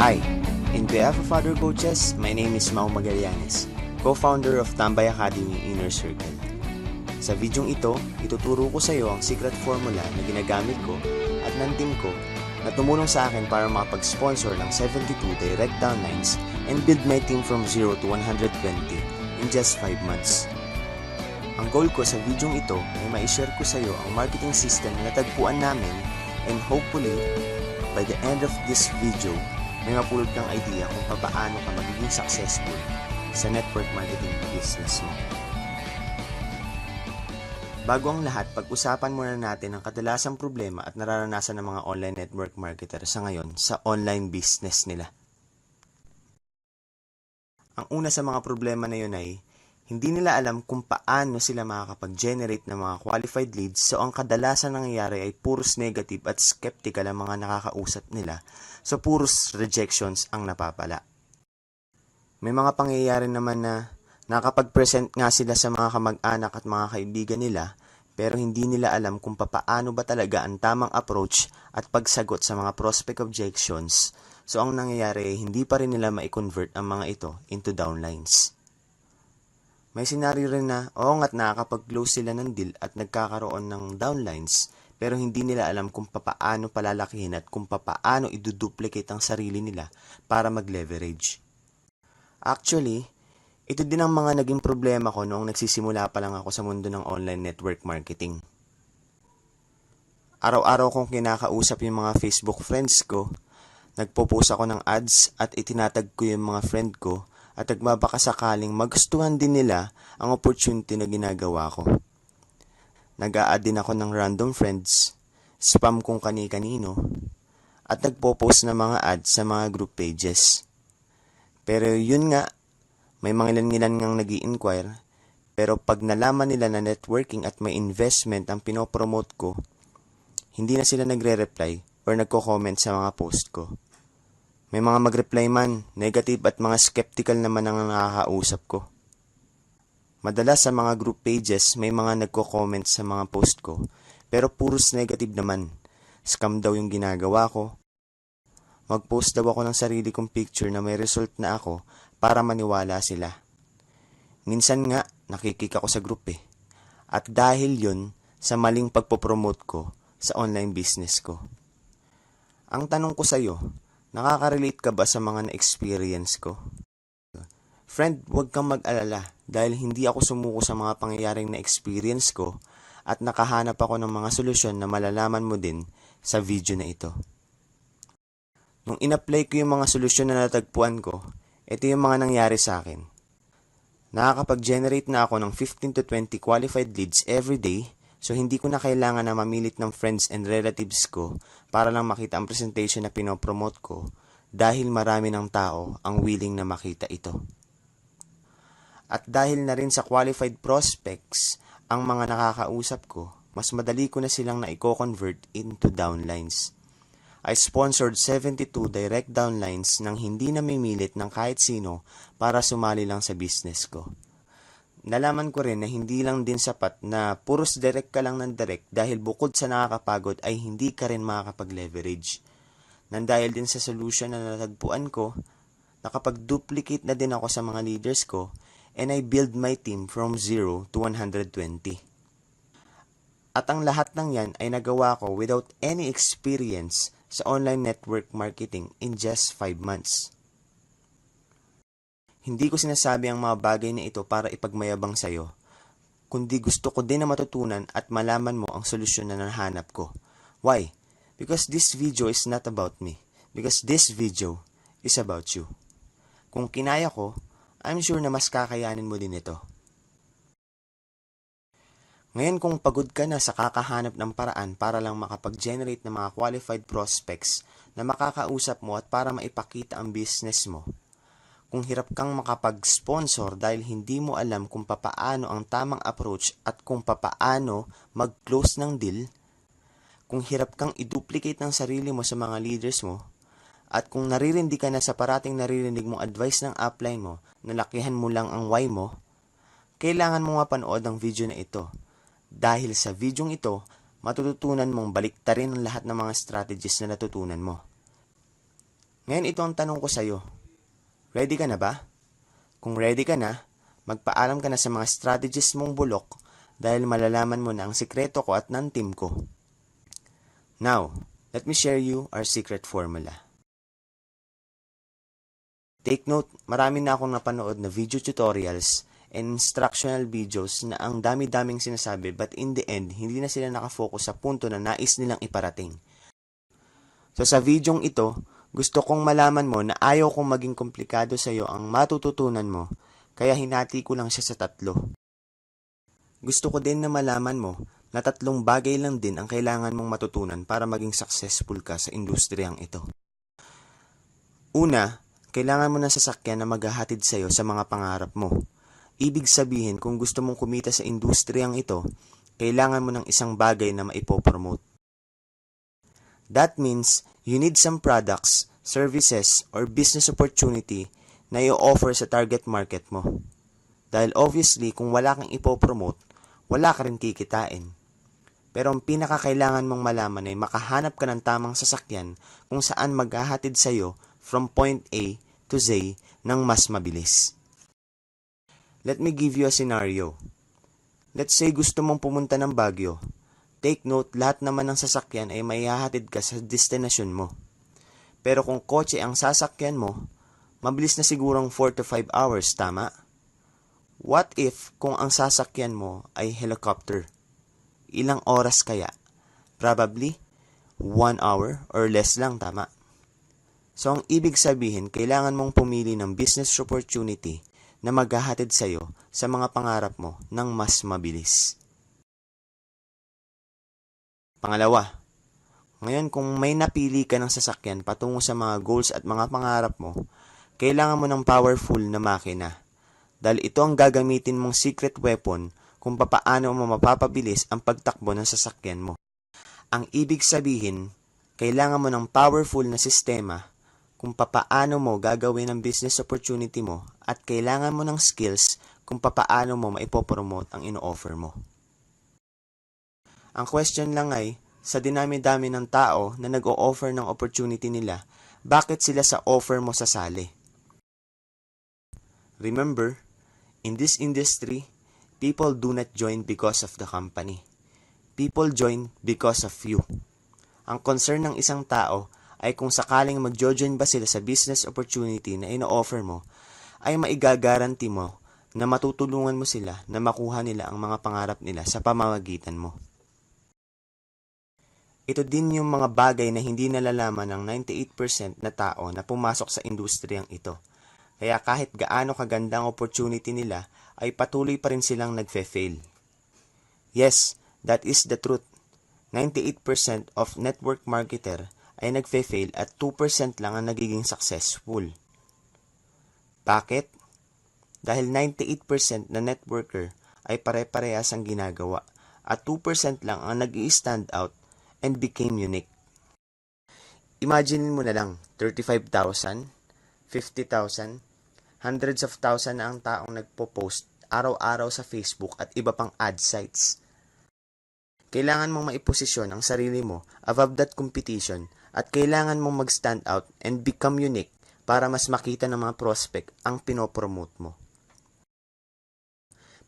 Hi, in behalf of other coaches, my name is Mau Magallanes, co-founder of Tambay Academy Inner Circle. Sa videong ito, ituturo ko sa iyo ang secret formula na ginagamit ko at ng team ko na tumulong sa akin para makapag-sponsor ng 72 direct downlines and build my team from 0 to 120 in just 5 months. Ang goal ko sa videong ito ay ma-share ko sa iyo ang marketing system na natagpuan namin and hopefully, by the end of this video, may mapulot kang idea kung paano ka magiging successful sa network marketing business mo. Bago ang lahat, pag-usapan muna natin ang kadalasang problema at nararanasan ng mga online network marketer sa ngayon sa online business nila. Ang una sa mga problema na yun ay hindi nila alam kung paano sila makakapag-generate ng mga qualified leads, so ang kadalasan nangyayari ay puros negative at skeptical ang mga nakakausap nila, so puros rejections ang napapala. May mga pangyayari naman na nakapag-present nga sila sa mga kamag-anak at mga kaibigan nila, pero hindi nila alam kung paano ba talaga ang tamang approach at pagsagot sa mga prospect objections, so ang nangyayari ay hindi pa rin nila ma-convert ang mga ito into downlines. May senaryo rin na, nga't nakakapag-close sila ng deal at nagkakaroon ng downlines, pero hindi nila alam kung paano palalakihin at kung paano iduduplicate ang sarili nila para mag-leverage. Actually, ito din ang mga naging problema ko noong nagsisimula pa lang ako sa mundo ng online network marketing. Araw-araw kong kinakausap yung mga Facebook friends ko, nagpo-post ako ng ads at itinatag ko yung mga friend ko, at nagbabakasakaling magustuhan din nila ang opportunity na ginagawa ko. Nag-a-add din ako ng random friends, spam kung kani-kanino, at nagpo-post ng mga ads sa mga group pages. Pero yun nga, may mga ilan-ilan ngang nag-i-inquire, pero pag nalaman nila na networking at may investment ang pinopromote ko, hindi na sila nagre-reply or nagko-comment sa mga post ko. May mga mag-reply man, negative at mga skeptical naman ang nakakausap ko. Madalas sa mga group pages, may mga nagko-comment sa mga post ko, pero puros negative naman. Scam daw yung ginagawa ko. Mag-post daw ako ng sarili kong picture na may result na ako para maniwala sila. Minsan nga, nakikik ako sa group At dahil yun, sa maling pagpopromote ko sa online business ko. Ang tanong ko sa iyo, nakaka-relate ka ba sa mga na-experience ko? Friend, huwag kang mag-alala dahil hindi ako sumuko sa mga pangyayaring na-experience ko at nakahanap ako ng mga solusyon na malalaman mo din sa video na ito. Nung in-apply ko yung mga solusyon na natagpuan ko, ito yung mga nangyari sa akin. Nakakapag-generate na ako ng 15 to 20 qualified leads every day, so hindi ko na kailangan na mamilit ng friends and relatives ko para lang makita ang presentation na pinopromote ko dahil marami ng tao ang willing na makita ito. At dahil na rin sa qualified prospects ang mga nakakausap ko, mas madali ko na silang na-convert into downlines. I sponsored 72 direct downlines nang hindi namimilit ng kahit sino para sumali lang sa business ko. Nalaman ko rin na hindi lang din sapat na puros direct ka lang ng direct dahil bukod sa nakakapagod ay hindi ka rin makakapag-leverage. Nang dahil din sa solution na natagpuan ko, nakapag-duplicate na din ako sa mga leaders ko and I build my team from 0 to 120. At ang lahat ng yan ay nagawa ko without any experience sa online network marketing in just 5 months. Hindi ko sinasabi ang mga bagay na ito para ipagmayabang sa'yo, kundi gusto ko din na matutunan at malaman mo ang solusyon na nahanap ko. Why? Because this video is not about me. Because this video is about you. Kung kinaya ko, I'm sure na mas kakayanin mo din ito. Ngayon kung pagod ka na sa kakahanap ng paraan para lang makapag-generate ng mga qualified prospects na makakausap mo at para maipakita ang business mo, kung hirap kang makapag-sponsor dahil hindi mo alam kung paano ang tamang approach at kung paano mag-close ng deal, kung hirap kang i-duplicate ng sarili mo sa mga leaders mo, at kung naririndi ka na sa parating naririnig mong advice ng upline mo na lakihan mo lang ang why mo, kailangan mo mapanood ang video na ito. Dahil sa videong ito, matututunan mong baliktarin ang lahat ng mga strategies na natutunan mo. Ngayon ito ang tanong ko sa'yo. Ready ka na ba? Kung ready ka na, magpaalam ka na sa mga strategies mong bulok dahil malalaman mo na ang sikreto ko at ng team ko. Now, let me share you our secret formula. Take note, marami na akong napanood na video tutorials and instructional videos na ang dami-daming sinasabi but in the end, hindi na sila nakafocus sa punto na nais nilang iparating. So sa videong ito, gusto kong malaman mo na ayaw kong maging komplikado sa iyo ang matututunan mo, kaya hinati ko lang siya sa 3. Gusto ko din na malaman mo na 3 bagay lang din ang kailangan mong matutunan para maging successful ka sa industriyang ito. Una, kailangan mo ng sasakyan na maghahatid sa iyo sa mga pangarap mo. Ibig sabihin, kung gusto mong kumita sa industriyang ito, kailangan mo ng isang bagay na maipopromote. That means, you need some products, services, or business opportunity na i-offer sa target market mo. Dahil obviously, kung wala kang ipopromote, wala ka rin kikitain. Pero ang pinakakailangan mong malaman ay makahanap ka ng tamang sasakyan kung saan maghahatid sa iyo from point A to Z ng mas mabilis. Let me give you a scenario. Let's say gusto mong pumunta ng Baguio. Take note, lahat naman ng sasakyan ay maihahatid ka sa destinasyon mo. Pero kung kotse ang sasakyan mo, mabilis na sigurong 4 to 5 hours, tama? What if kung ang sasakyan mo ay helicopter? Ilang oras kaya? Probably 1 hour or less lang, tama? So ang ibig sabihin, kailangan mong pumili ng business opportunity na maghahatid sa iyo sa mga pangarap mo ng mas mabilis. Pangalawa, ngayon kung may napili ka ng sasakyan patungo sa mga goals at mga pangarap mo, kailangan mo ng powerful na makina. Dahil ito ang gagamitin mong secret weapon kung papaano mo mapapabilis ang pagtakbo ng sasakyan mo. Ang ibig sabihin, kailangan mo ng powerful na sistema kung papaano mo gagawin ang business opportunity mo at kailangan mo ng skills kung papaano mo maipopromote ang ino-offer mo. Ang question lang ay, sa dinami-dami ng tao na nag-o-offer ng opportunity nila, bakit sila sa offer mo sasali? Remember, in this industry, people do not join because of the company. People join because of you. Ang concern ng isang tao ay kung sakaling mag-join ba sila sa business opportunity na ino-offer mo, ay maigagaranti mo na matutulungan mo sila na makuha nila ang mga pangarap nila sa pamamagitan mo. Ito din yung mga bagay na hindi nalalaman ng 98% na tao na pumasok sa industriyang ito. Kaya kahit gaano kagandang opportunity nila, ay patuloy pa rin silang nagfe-fail. Yes, that is the truth. 98% of network marketer ay nagfe-fail at 2% lang ang nagiging successful. Bakit? Dahil 98% na networker ay pare-parehas ang ginagawa at 2% lang ang nag-i-stand out and became unique. Imagine mo na lang, 35,000, 50,000, hundreds of thousand na ang taong nagpo-post araw-araw sa Facebook at iba pang ad sites. Kailangan mong maiposisyon ang sarili mo above that competition at kailangan mong mag-stand out and become unique para mas makita ng mga prospect ang pinopromote mo.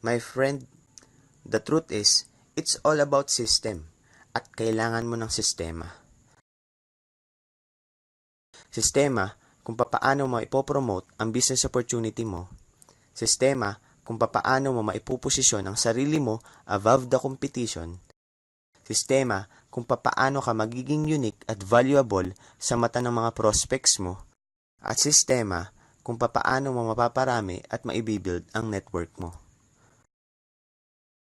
My friend, the truth is, it's all about system. At kailangan mo ng sistema. Sistema kung papaano mo ipopromote ang business opportunity mo. Sistema kung papaano mo maipuposisyon ang sarili mo above the competition. Sistema kung papaano ka magiging unique at valuable sa mata ng mga prospects mo. At sistema kung papaano mo mapaparami at maibibuild ang network mo.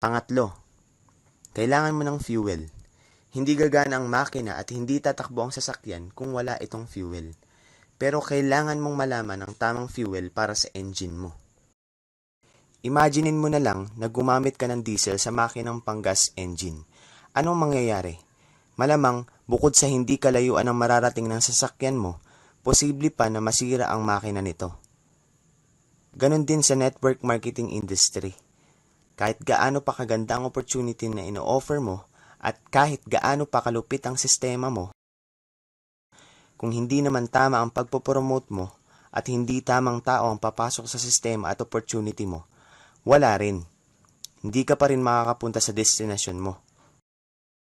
Pangatlo, kailangan mo ng fuel. Hindi gagana ang makina at hindi tatakbo ang sasakyan kung wala itong fuel. Pero kailangan mong malaman ang tamang fuel para sa engine mo. Imaginein mo na lang na gumamit ka ng diesel sa makinang panggas engine. Anong mangyayari? Malamang, bukod sa hindi kalayuan ang mararating ng sasakyan mo, posible pa na masira ang makina nito. Ganon din sa network marketing industry. Kahit gaano pa kaganda ang opportunity na ino-offer mo, at kahit gaano pa kalupit ang sistema mo, Kung hindi naman tama ang pagpopromote mo at hindi tamang tao ang papasok sa sistema at opportunity mo, wala rin. Hindi ka pa rin makakapunta sa destinasyon mo.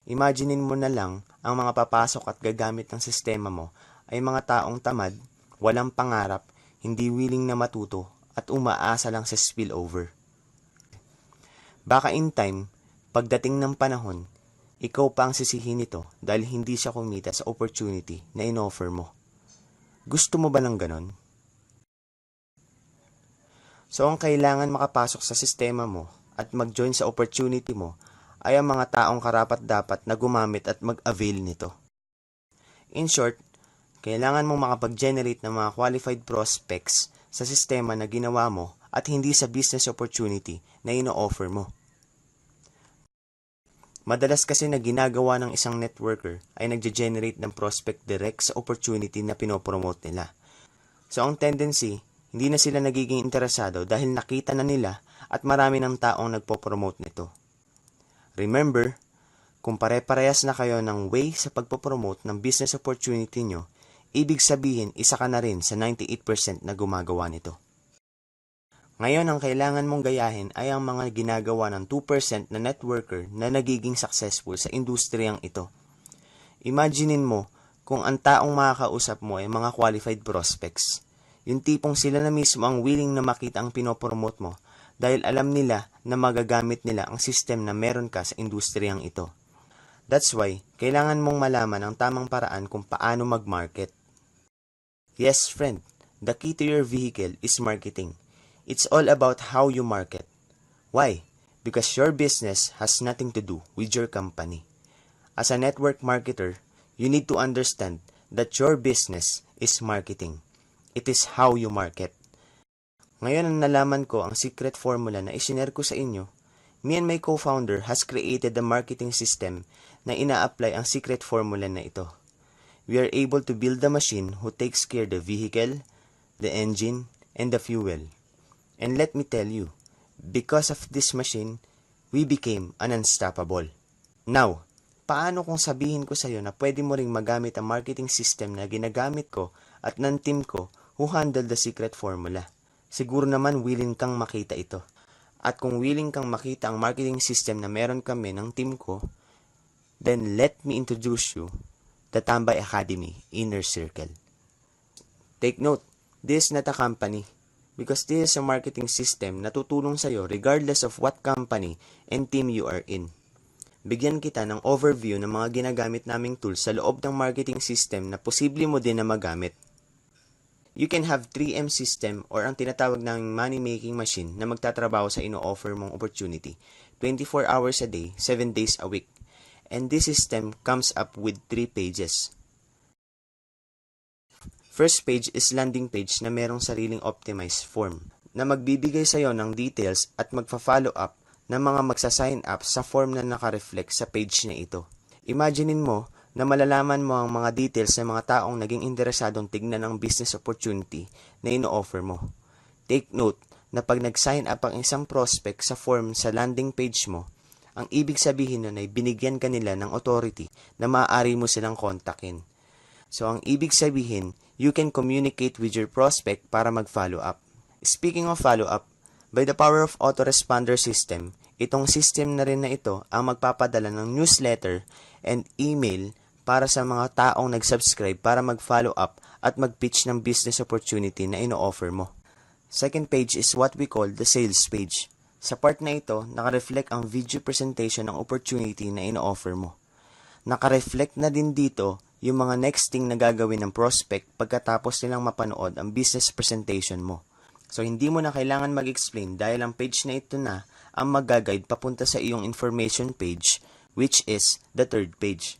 Imaginein mo na lang ang mga papasok at gagamit ng sistema mo ay mga taong tamad, walang pangarap, hindi willing na matuto at umaasa lang sa spillover. Baka in time, pagdating ng panahon, ikaw pa ang sisihin nito dahil hindi siya kumita sa opportunity na in-offer mo. Gusto mo ba ng ganon? So ang kailangan makapasok sa sistema mo at mag-join sa opportunity mo ay ang mga taong karapat-dapat na gumamit at mag-avail nito. In short, kailangan mong makapag-generate ng mga qualified prospects sa sistema na ginawa mo at hindi sa business opportunity na ino-offer mo. Madalas kasi na ginagawa ng isang networker ay nagge-generate ng prospect direct sa opportunity na pinopromote nila. So ang tendency, hindi na sila nagiging interesado dahil nakita na nila at marami ng taong nagpo-promote nito. Remember, kung pare-parehas na kayo ng way sa pagpo-promote ng business opportunity nyo, ibig sabihin isa ka na rin sa 98% na gumagawa nito. Ngayon, ang kailangan mong gayahin ay ang mga ginagawa ng 2% na networker na nagiging successful sa industriyang ito. Imaginein mo kung ang taong makakausap mo ay mga qualified prospects. Yung tipong sila na mismo ang willing na makita ang pinopromote mo dahil alam nila na magagamit nila ang system na meron ka sa industriyang ito. That's why, kailangan mong malaman ang tamang paraan kung paano mag-market. Yes, friend, the key to your vehicle is marketing. It's all about how you market. Why? Because your business has nothing to do with your company. As a network marketer, you need to understand that your business is marketing. It is how you market. Ngayon ang nalaman ko ang secret formula na isinare ko sa inyo, me and my co-founder has created a marketing system na ina-apply ang secret formula na ito. We are able to build a machine who takes care the vehicle, the engine, and the fuel. And let me tell you, because of this machine, we became unstoppable. Now, paano kung sabihin ko sa iyo na pwede mo ring magamit ang marketing system na ginagamit ko at ng team ko who handle the secret formula? Siguro naman willing kang makita ito. At kung willing kang makita ang marketing system na meron kami ng team ko, then let me introduce you the Tambay Academy Inner Circle. Take note, this is not a company. Because this is a marketing system na tutulong sa'yo regardless of what company and team you are in. Bigyan kita ng overview ng mga ginagamit naming tools sa loob ng marketing system na posible mo din na magamit. You can have 3M system or ang tinatawag naming money-making machine na magtatrabaho sa ino-offer mong opportunity 24 hours a day, 7 days a week. And this system comes up with 3 pages. First page is landing page na merong sariling optimized form na magbibigay sa iyo ng details at magfa-follow up ng mga magsa-sign up sa form na naka-reflect sa page na ito. Imaginein mo na malalaman mo ang mga details ng mga taong naging interesadong tignan ang business opportunity na ino-offer mo. Take note na pag nag-sign up ang isang prospect sa form sa landing page mo, ang ibig sabihin nun ay binigyan ka nila ng authority na maaari mo silang kontakin. So, ang ibig sabihin, you can communicate with your prospect para mag-follow up. Speaking of follow-up, by the power of autoresponder system, itong system na rin na ito ang magpapadala ng newsletter and email para sa mga taong nag-subscribe para mag-follow up at mag-pitch ng business opportunity na ino-offer mo. Second page is what we call the sales page. Sa part na ito, naka-reflect ang video presentation ng opportunity na ino-offer mo. Naka-reflect na din dito yung mga next thing na gagawin ng prospect pagkatapos nilang mapanood ang business presentation mo. So, hindi mo na kailangan mag-explain dahil ang page na ito na ang mag-guide papunta sa iyong information page, which is the third page.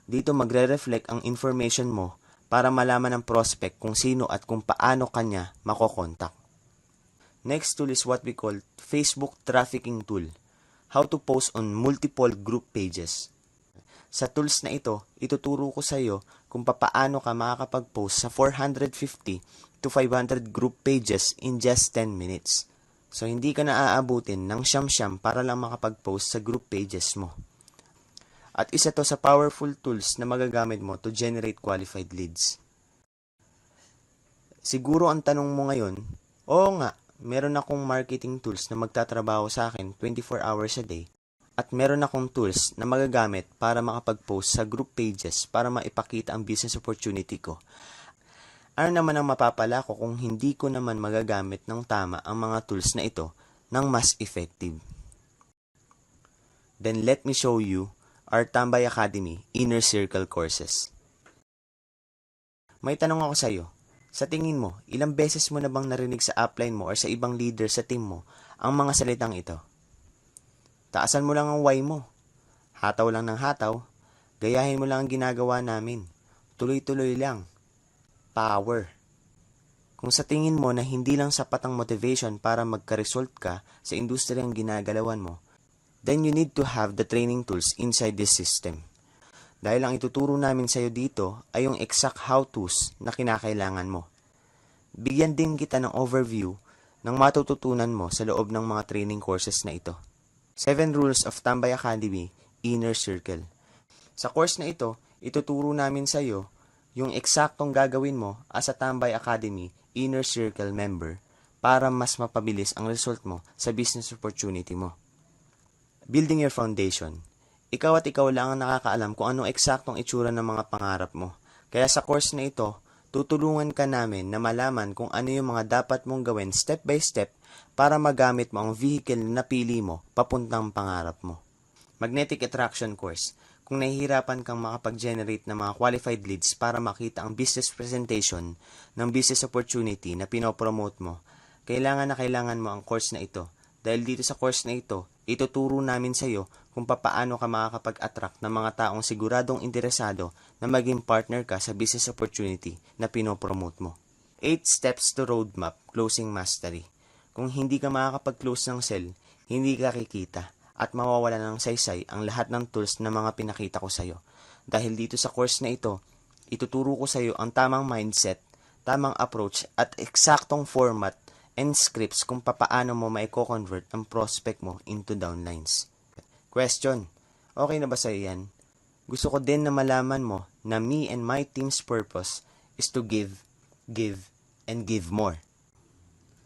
Dito magre-reflect ang information mo para malaman ng prospect kung sino at kung paano kanya makokontak. Next tool is what we call Facebook trafficking tool. How to post on multiple group pages. Sa tools na ito, ituturo ko sa iyo kung paano ka makakapag-post sa 450 to 500 group pages in just 10 minutes. So, hindi ka na aabutin ng siyam-siyam para lang makapag-post sa group pages mo. At isa to sa powerful tools na magagamit mo to generate qualified leads. Siguro ang tanong mo ngayon, oo nga, meron akong marketing tools na magtatrabaho sa akin 24 hours a day. At meron akong tools na magagamit para makapag-post sa group pages para maipakita ang business opportunity ko. Ano naman ang mapapala ko kung hindi ko naman magagamit ng tama ang mga tools na ito ng mas effective? Then let me show you our Tambay Academy Inner Circle courses. May tanong ako sa iyo. Sa tingin mo, ilang beses mo na bang narinig sa upline mo or sa ibang leader sa team mo ang mga salitang ito? Taasan mo lang ang why mo. Hataw lang ng hataw. Gayahin mo lang ang ginagawa namin. Tuloy-tuloy lang. Power. Kung sa tingin mo na hindi lang sapat ang motivation para magka-result ka sa industriyang ginagalawan mo, then you need to have the training tools inside this system. Dahil ang ituturo namin sa iyo dito ay yung exact how-tos na kinakailangan mo. Bigyan din kita ng overview ng matututunan mo sa loob ng mga training courses na ito. 7 Rules of Tambay Academy Inner Circle. Sa course na ito, ituturo namin sa iyo yung eksaktong gagawin mo as a Tambay Academy Inner Circle member para mas mapabilis ang result mo sa business opportunity mo. Building your foundation. Ikaw at ikaw lang ang nakakaalam kung anong eksaktong itsura ng mga pangarap mo. Kaya sa course na ito, tutulungan ka namin na malaman kung ano yung mga dapat mong gawin step by step para magamit mo ang vehicle na napili mo papuntang pangarap mo. Magnetic Attraction Course. Kung nahihirapan kang makapag-generate ng mga qualified leads para makita ang business presentation ng business opportunity na pinopromote mo, kailangan mo ang course na ito. Dahil dito sa course na ito, ituturo namin sa iyo kung paano ka makakapag-attract ng mga taong siguradong interesado na maging partner ka sa business opportunity na pinopromote mo. 8 Steps to Roadmap Closing Mastery. Kung hindi ka makakapag-close ng sale, hindi ka kikita at mawawala ng saysay ang lahat ng tools na mga pinakita ko sa iyo. Dahil dito sa course na ito, ituturo ko sa iyo ang tamang mindset, tamang approach at eksaktong format and scripts kung paano mo maiko-convert ang prospect mo into downlines. Question, okay na ba sa'yo yan? Gusto ko din na malaman mo na me and my team's purpose is to give, and give more.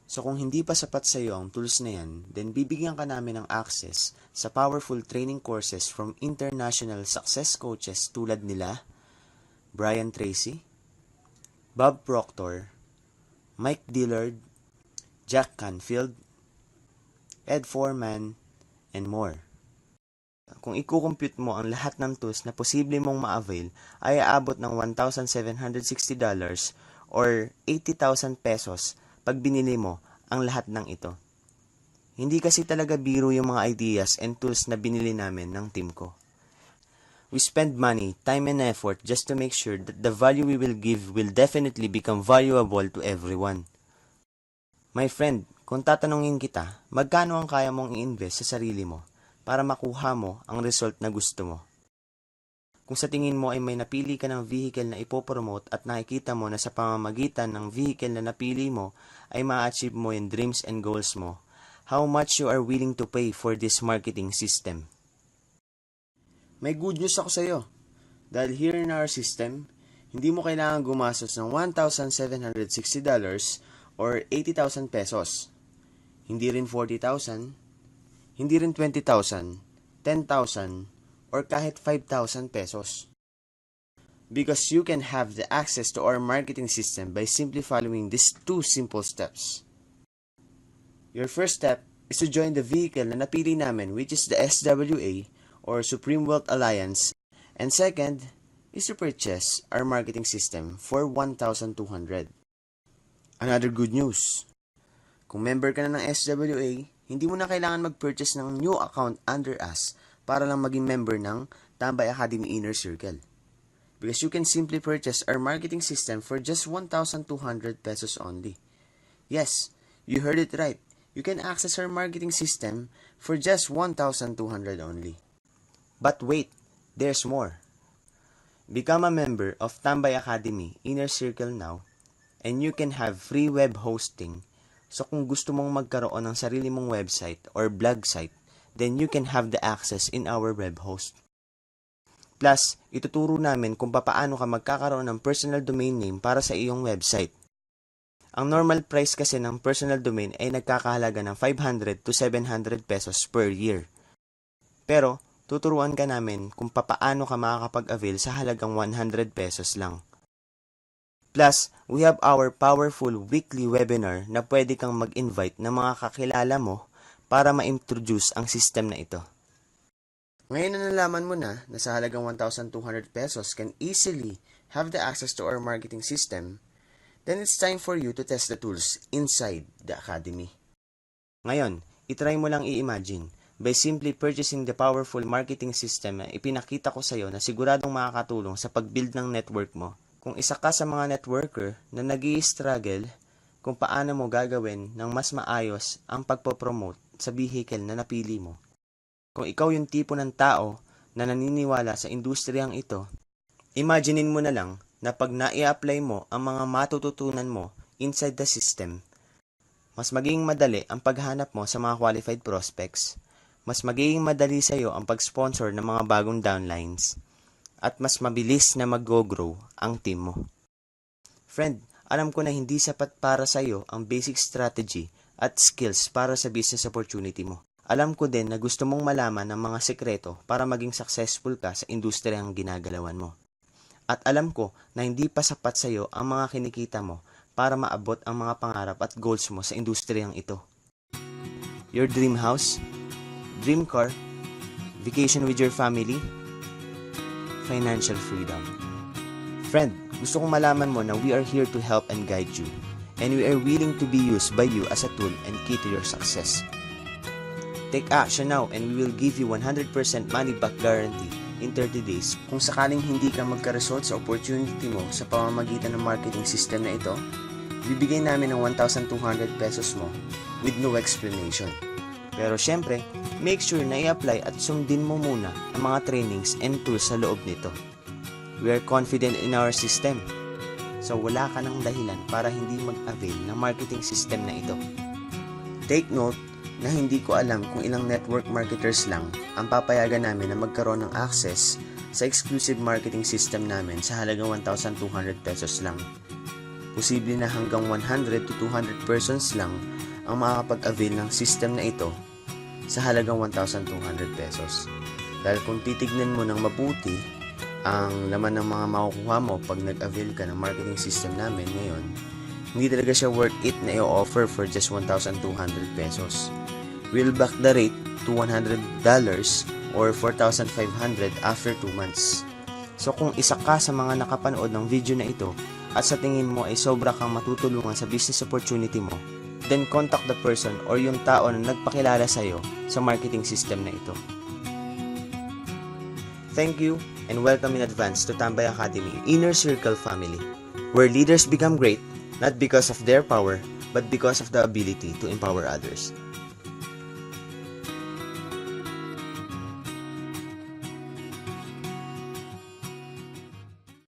So kung hindi pa sapat sa'yo ang tools na yan, then bibigyan ka namin ng access sa powerful training courses from international success coaches tulad nila Brian Tracy, Bob Proctor, Mike Dillard, Jack Canfield, Ed Foreman, and more. Kung i-compute mo ang lahat ng tools na posible mong ma-avail, ay aabot ng $1,760 or 80,000 pesos pag binili mo ang lahat ng ito. Hindi kasi talaga biro yung mga ideas and tools na binili namin ng team ko. We spend money, time, and effort just to make sure that the value we will give will definitely become valuable to everyone. My friend, kung tatanungin kita, magkano ang kaya mong i-invest sa sarili mo para makuha mo ang result na gusto mo? Kung sa tingin mo ay may napili ka ng vehicle na ipopromote at nakikita mo na sa pamamagitan ng vehicle na napili mo ay ma-achieve mo yung dreams and goals mo, how much you are willing to pay for this marketing system? May good news ako sa iyo. Dahil here in our system, hindi mo kailangan gumastos ng $1,760 or 80,000 pesos. Hindi rin 40,000, hindi rin 20,000, 10,000, or kahit 5,000 pesos. Because you can have the access to our marketing system by simply following these 2 simple steps. Your first step is to join the vehicle na napili namin, which is the SWA or Supreme Wealth Alliance, and second is to purchase our marketing system for 1,200. Another good news, kung member ka na ng SWA, hindi mo na kailangan mag-purchase ng new account under us para lang maging member ng Tambay Academy Inner Circle. Because you can simply purchase our marketing system for just 1,200 pesos only. Yes, you heard it right. You can access our marketing system for just 1,200 only. But wait, there's more. Become a member of Tambay Academy Inner Circle now, and you can have free web hosting. So kung gusto mong magkaroon ng sarili mong website or blog site, then you can have the access in our web host. Plus, ituturo namin kung paano ka magkakaroon ng personal domain name para sa iyong website. Ang normal price kasi ng personal domain ay nagkakahalaga ng 500 to 700 pesos per year. Pero, tuturuan ka namin kung paano ka makakapag-avail sa halagang 100 pesos lang. Plus, we have our powerful weekly webinar na pwede kang mag-invite ng mga kakilala mo para ma-introduce ang system na ito. Ngayon na nalaman mo na sa halagang 1,200 pesos can easily have the access to our marketing system, then it's time for you to test the tools inside the academy. Ngayon, itry mo lang i-imagine by simply purchasing the powerful marketing system na ipinakita ko sa iyo na siguradong makakatulong sa pag-build ng network mo. Kung isa ka sa mga networker na nag-i-struggle kung paano mo gagawin ng mas maayos ang pagpopromote sa vehicle na napili mo. Kung ikaw yung tipo ng tao na naniniwala sa industriyang ito, imaginein mo na lang na pag na-i-apply mo ang mga matututunan mo inside the system, mas magiging madali ang paghanap mo sa mga qualified prospects, mas magiging madali sa iyo ang pag-sponsor ng mga bagong downlines, at mas mabilis na mag-grow ang team mo. Friend, alam ko na hindi sapat para sa iyo ang basic strategy at skills para sa business opportunity mo. Alam ko din na gusto mong malaman ng mga sekreto para maging successful ka sa industriyang ginagalawan mo. At alam ko na hindi pa sapat sa iyo ang mga kinikita mo para maabot ang mga pangarap at goals mo sa industriyang ito. Your dream house, dream car, vacation with your family, financial freedom. Friend, gusto kong malaman mo na we are here to help and guide you, and we are willing to be used by you as a tool and key to your success. Take action now and we will give you 100% money back guarantee in 30 days. Kung sakaling hindi ka magka-result sa opportunity mo sa pamamagitan ng marketing system na ito, bibigay namin ng 1,200 pesos mo with no explanation. Pero syempre, make sure na i-apply at sundin mo muna ang mga trainings and tools sa loob nito. We are confident in our system, so wala ka ng dahilan para hindi mag-avail ng marketing system na ito. Take note na hindi ko alam kung ilang network marketers lang ang papayagan namin na magkaroon ng access sa exclusive marketing system namin sa halagang 1,200 pesos lang. Posible na hanggang 100 to 200 persons lang ang makakapag-avail ng system na ito sa halagang 1,200 pesos. Dahil kung titignan mo ng mabuti ang laman ng mga makukuha mo pag nag-avail ka ng marketing system namin ngayon, hindi talaga siya worth it na i-offer for just 1,200 pesos. We'll back the rate to $100 or 4,500 after 2 months. So kung isa ka sa mga nakapanood ng video na ito at sa tingin mo ay sobra kang matutulungan sa business opportunity mo, then contact the person or yung tao na nagpakilala sa iyo sa marketing system na ito. Thank you and welcome in advance to Tambay Academy Inner Circle Family, where leaders become great not because of their power but because of the ability to empower others.